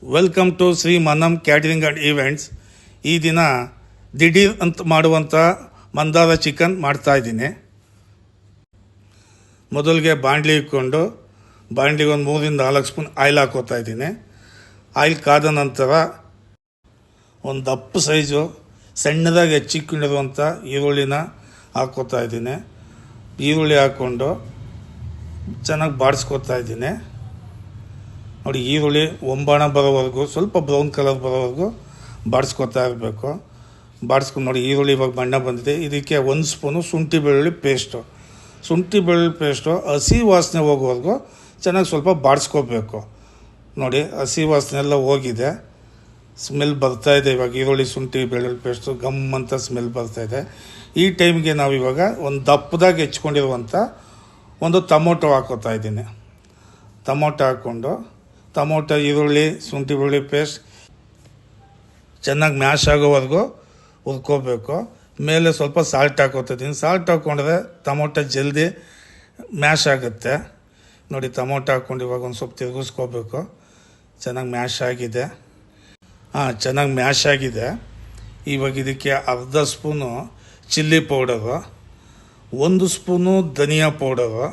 Welcome to Shri Mannam catering and events. ಈ ದಿನ ದಿಢೀರ್ ಅಂತ ಮಾಡುವಂಥ ಮಂದಾರ ಚಿಕನ್ ಮಾಡ್ತಾಯಿದ್ದೀನಿ. ಮೊದಲಿಗೆ ಬಾಣಲಿ ಇಟ್ಕೊಂಡು ಬಾಣಲಿಗೆ ಒಂದು 3-4 ಸ್ಪೂನ್ ಆಯಿಲ್ ಹಾಕೋತಾ ಇದ್ದೀನಿ. ಆಯಿಲ್ ಕಾದ ನಂತರ ಒಂದು ದಪ್ಪ ಸೈಜು ಸಣ್ಣದಾಗಿ ಹೆಚ್ಚಿಕೊಂಡಿರುವಂಥ ಈರುಳ್ಳಿನ ಹಾಕ್ಕೋತಾ ಇದ್ದೀನಿ. ಈರುಳ್ಳಿ ಹಾಕ್ಕೊಂಡು ಚೆನ್ನಾಗಿ ಬಾಡಿಸ್ಕೊತಾ ಇದ್ದೀನಿ. ನೋಡಿ, ಈರುಳ್ಳಿ ಒಂಬಾಣ ಬರೋವರೆಗೂ, ಸ್ವಲ್ಪ ಬ್ರೌನ್ ಕಲರ್ ಬರೋವರೆಗೂ ಬಾಡಿಸ್ಕೊತಾ ಇರಬೇಕು. ಬಾಡಿಸ್ಕೊಂಡು ನೋಡಿ, ಈರುಳ್ಳಿ ಇವಾಗ ಬಣ್ಣ ಬಂದಿದೆ. ಇದಕ್ಕೆ 1 ಸ್ಪೂನು ಶುಂಠಿ ಬೆಳ್ಳುಳ್ಳಿ ಪೇಸ್ಟು ಹಸಿ ವಾಸನೆ ಹೋಗೋವರೆಗೂ ಚೆನ್ನಾಗಿ ಸ್ವಲ್ಪ ಬಾಡಿಸ್ಕೋಬೇಕು. ನೋಡಿ, ಹಸಿ ವಾಸನೆ ಎಲ್ಲ ಹೋಗಿದೆ, ಸ್ಮೆಲ್ ಬರ್ತಾಯಿದೆ. ಇವಾಗ ಈರುಳ್ಳಿ ಶುಂಠಿ ಬೆಳ್ಳುಳ್ಳಿ ಪೇಸ್ಟು ಗಮ್ ಅಂತ ಸ್ಮೆಲ್ ಬರ್ತಾಯಿದೆ. ಈ ಟೈಮ್ಗೆ ನಾವು ಇವಾಗ ಒಂದು ದಪ್ಪದಾಗಿ ಹೆಚ್ಕೊಂಡಿರುವಂಥ ಒಂದು ಟೊಮೊಟೊ ಹಾಕೋತಾ ಇದ್ದೀನಿ. ಟೊಮೊಟೊ ಹಾಕ್ಕೊಂಡು ಈರುಳ್ಳಿ ಶುಂಠಿ ಬೆಳ್ಳುಳ್ಳಿ ಪೇಸ್ಟ್ ಚೆನ್ನಾಗಿ ಮ್ಯಾಶ್ ಆಗೋವರೆಗೂ ಹುರ್ಕೋಬೇಕು. ಮೇಲೆ ಸ್ವಲ್ಪ ಸಾಲ್ಟ್ ಹಾಕೋತಿದ್ದೀನಿ. ಸಾಲ್ಟ್ ಹಾಕ್ಕೊಂಡ್ರೆ ಟೊಮೊಟೊ ಜಲ್ದಿ ಮ್ಯಾಶ್ ಆಗುತ್ತೆ. ನೋಡಿ, ಟೊಮೊಟೊ ಹಾಕ್ಕೊಂಡು ಇವಾಗ ಒಂದು ಸ್ವಲ್ಪ ತಿರುಗಿಸ್ಕೋಬೇಕು. ಚೆನ್ನಾಗಿ ಮ್ಯಾಶ್ ಆಗಿದೆ. ಇವಾಗ ಇದಕ್ಕೆ ಅರ್ಧ ಸ್ಪೂನು ಚಿಲ್ಲಿ ಪೌಡರು, 1 ಸ್ಪೂನು ಧನಿಯಾ ಪೌಡರು,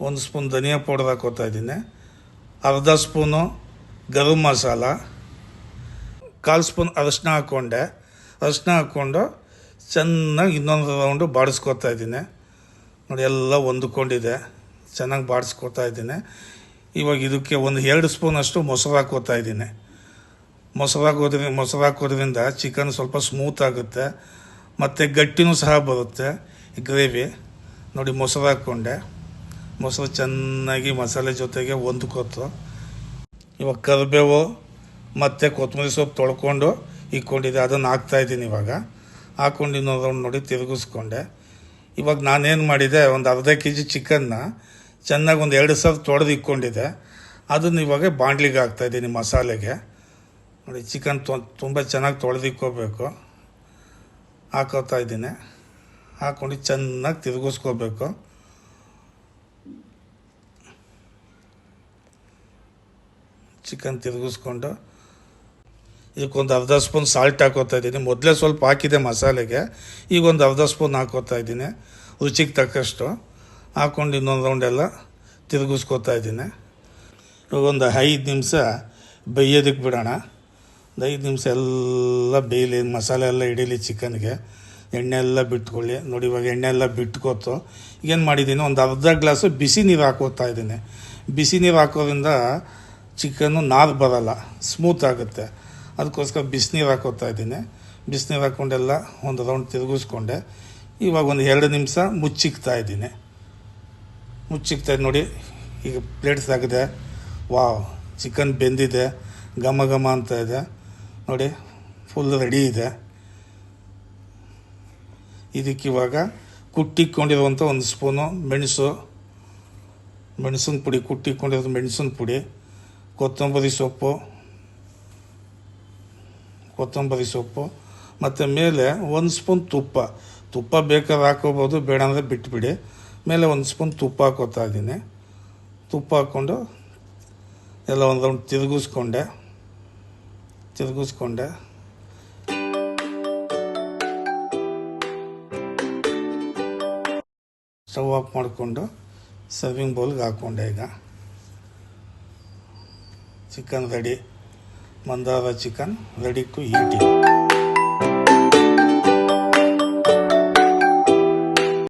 1 ಸ್ಪೂನ್ ಧನಿಯಾ ಪೌಡರ್ ಹಾಕೋತಾ ಇದ್ದೀನಿ. ಅರ್ಧ ಸ್ಪೂನು ಗರಂ ಮಸಾಲ, 1/4 ಸ್ಪೂನ್ ಅರಿಶಿನ ಹಾಕ್ಕೊಂಡು ಚೆನ್ನಾಗಿ ಇನ್ನೊಂದು ರೌಂಡು ಬಾಡಿಸ್ಕೊತಾ ಇದ್ದೀನಿ. ನೋಡಿ, ಎಲ್ಲ ಹೊಂದ್ಕೊಂಡಿದೆ, ಚೆನ್ನಾಗಿ ಬಾಡಿಸ್ಕೊತಾ ಇದ್ದೀನಿ. ಇವಾಗ ಇದಕ್ಕೆ ಒಂದು 2 ಸ್ಪೂನಷ್ಟು ಮೊಸರು ಹಾಕೋತಾ ಇದ್ದೀನಿ. ಮೊಸರು ಹಾಕೋದ್ರಿಂದ ಚಿಕನ್ ಸ್ವಲ್ಪ ಸ್ಮೂತ್ ಆಗುತ್ತೆ ಮತ್ತು ಗಟ್ಟಿನೂ ಸಹ ಬರುತ್ತೆ ಗ್ರೇವಿ. ನೋಡಿ, ಮೊಸರು ಹಾಕ್ಕೊಂಡೆ. ಮೊಸರು ಚೆನ್ನಾಗಿ ಮಸಾಲೆ ಜೊತೆಗೆ ಹೊಂದ್ಕೋತು. ಇವಾಗ ಕರಿಬೇವು ಮತ್ತು ಕೊತ್ತಂಬರಿ ಸೊಪ್ಪು ತೊಳ್ಕೊಂಡು ಇಟ್ಕೊಂಡಿದ್ದೆ, ಅದನ್ನು ಹಾಕ್ತಾಯಿದ್ದೀನಿ. ಇವಾಗ ಹಾಕ್ಕೊಂಡು ಇನ್ನೊಂದು ರೌಂಡ್ ನೋಡಿ ತಿರುಗಿಸ್ಕೊಂಡೆ. ಇವಾಗ ನಾನೇನು ಮಾಡಿದೆ, ಒಂದು ಅರ್ಧ kg ಚಿಕನ್ನ ಚೆನ್ನಾಗಿ ಒಂದು 2 ಸಲ ತೊಳೆದು ಇಟ್ಕೊಂಡಿದ್ದೆ, ಅದನ್ನು ಇವಾಗ ಬಾಣಲಿಗೆ ಹಾಕ್ತಾಯಿದ್ದೀನಿ ಮಸಾಲೆಗೆ. ನೋಡಿ, ಚಿಕನ್ ತುಂಬ ಚೆನ್ನಾಗಿ ತೊಳೆದಿಕ್ಕೋಬೇಕು. ಹಾಕೋತಾ ಇದ್ದೀನಿ. ಹಾಕ್ಕೊಂಡು ಚೆನ್ನಾಗಿ ತಿರುಗಿಸ್ಕೋಬೇಕು. ಚಿಕನ್ ತಿರುಗಿಸ್ಕೊಂಡು ಇದಕ್ಕೊಂದು ಅರ್ಧ ಸ್ಪೂನ್ ಸಾಲ್ಟ್ ಹಾಕೋತಾ ಇದ್ದೀನಿ. ಮೊದಲೇ ಸ್ವಲ್ಪ ಹಾಕಿದೆ ಮಸಾಲೆಗೆ, ಈಗ ಒಂದು ಅರ್ಧ ಸ್ಪೂನ್ ಹಾಕೋತಾ ಇದ್ದೀನಿ, ರುಚಿಗೆ ತಕ್ಕಷ್ಟು. ಹಾಕ್ಕೊಂಡು ಇನ್ನೊಂದು ರೌಂಡೆಲ್ಲ ತಿರುಗಿಸ್ಕೋತಾ ಇದ್ದೀನಿ. ಇವಾಗ ಒಂದು 5 ನಿಮಿಷ ಬೇಯೋದಕ್ಕೆ ಬಿಡೋಣ. 5 ನಿಮಿಷ ಎಲ್ಲ ಬೇಯಲಿ, ಮಸಾಲೆ ಎಲ್ಲ ಹಿಡೀಲಿ ಚಿಕನ್ಗೆ, ಎಣ್ಣೆ ಎಲ್ಲ ಬಿಟ್ಕೊಳ್ಳಿ. ನೋಡಿ, ಇವಾಗ ಎಣ್ಣೆ ಎಲ್ಲ ಬಿಟ್ಕೋತು. ಏನು ಮಾಡಿದ್ದೀನಿ, ಒಂದು ಅರ್ಧ ಗ್ಲಾಸು ಬಿಸಿ ನೀರು ಹಾಕೋತಾ ಇದ್ದೀನಿ. ಬಿಸಿ ನೀರು ಹಾಕೋದ್ರಿಂದ ಚಿಕನ್ನು ನಾರು ಬರೋಲ್ಲ, ಸ್ಮೂತ್ ಆಗುತ್ತೆ. ಅದಕ್ಕೋಸ್ಕರ ಬಿಸಿನೀರು ಹಾಕೋತಾ ಇದ್ದೀನಿ. ಬಿಸಿನೀರು ಹಾಕ್ಕೊಂಡೆಲ್ಲ ಒಂದು ರೌಂಡ್ ತಿರುಗಿಸ್ಕೊಂಡೆ. ಇವಾಗ ಒಂದು 2 ನಿಮಿಷ ಮುಚ್ಚಿಕ್ತಾ ಇದ್ದೀನಿ. ನೋಡಿ, ಈಗ ಪ್ಲೇಟ್ಸ್ ಆಗಿದೆ. ವಾವ್, ಚಿಕನ್ ಬೆಂದಿದೆ, ಘಮ ಅಂತ ಇದೆ. ನೋಡಿ, ಫುಲ್ ರೆಡಿ ಇದೆ. ಇದಕ್ಕಿವಾಗ ಕುಟ್ಟಿಕೊಂಡಿರುವಂಥ 1 ಸ್ಪೂನು ಮೆಣಸಿನ ಪುಡಿ, ಕುಟ್ಟಿಕೊಂಡಿರೋದು ಮೆಣಸಿನ ಪುಡಿ, ಕೊತ್ತಂಬರಿ ಸೊಪ್ಪು ಮತ್ತು ಮೇಲೆ 1 ಸ್ಪೂನ್ ತುಪ್ಪ ಬೇಕಾದ್ರೆ ಹಾಕೋಬೋದು, ಬೇಡ ಅಂದರೆ ಬಿಟ್ಬಿಡಿ. ಮೇಲೆ 1 ಸ್ಪೂನ್ ತುಪ್ಪ ಹಾಕೋತಾ ಇದ್ದೀನಿ. ತುಪ್ಪ ಹಾಕ್ಕೊಂಡು ಎಲ್ಲ ಒಂದು ರೌಂಡ್ ತಿರುಗಿಸ್ಕೊಂಡೆ. ಸ್ಟವ್ ಆಫ್ ಮಾಡಿಕೊಂಡು ಸರ್ವಿಂಗ್ ಬೌಲ್ಗೆ ಹಾಕ್ಕೊಂಡೆ. ಈಗ chicken ready, Mandara chicken ready to eating.